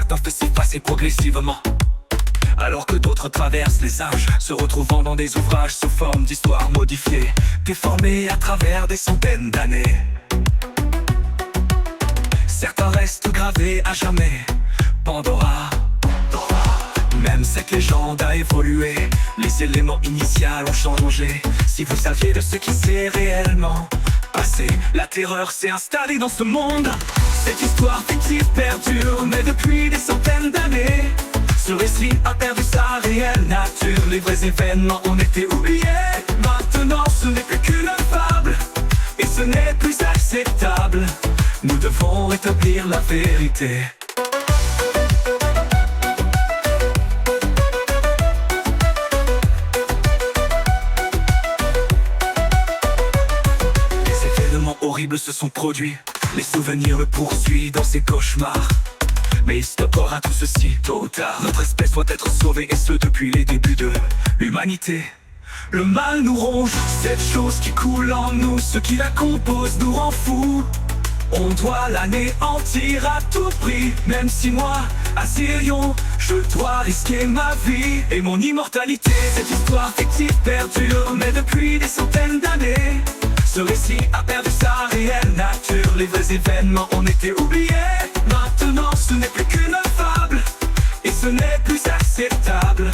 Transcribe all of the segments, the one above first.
certains fait s'effacer progressivement, alors que d'autres traversent les âges, se retrouvant dans des ouvrages sous forme d'histoires modifiées, déformées à travers des centaines d'années. Certains restent gravés à jamais. Pandora, même cette légende a évolué, les éléments initiaux ont changé. Si vous saviez de ce qui s'est réellement passé, la terreur s'est installée dans ce monde. Cette histoire fictive perdure, mais depuis des centaines d'années, ce récit a perdu sa réelle nature. Les vrais événements ont été oubliés. Maintenant ce n'est plus qu'une fable, et ce n'est plus acceptable. Nous devons rétablir la vérité. Les événements horribles se sont produits, les souvenirs le poursuivent dans ses cauchemars. Mais il stoppera tout ceci tôt ou tard. Notre espèce doit être sauvée, et ce depuis les débuts de l'humanité. Le mal nous ronge, cette chose qui coule en nous, ce qui la compose nous rend fous. On doit l'anéantir à tout prix. Même si moi, Assyrion, je dois risquer ma vie et mon immortalité. Cette histoire fictive perdure, mais depuis des centaines d'années, ce récit a perdu sa réelle nature. Les vrais événements ont été oubliés. Maintenant ce n'est plus qu'une fable, et ce n'est plus acceptable.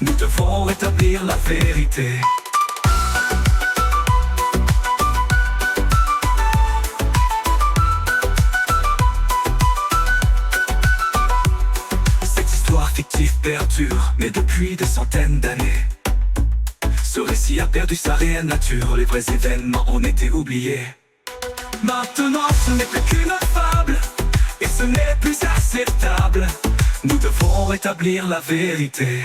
Nous devons rétablir la vérité. Cette histoire fictive perdure, mais depuis des centaines d'années, ce récit a perdu sa réelle nature. Les vrais événements ont été oubliés. Maintenant ce n'est plus qu'une fable, et ce n'est plus acceptable. Nous devons rétablir la vérité.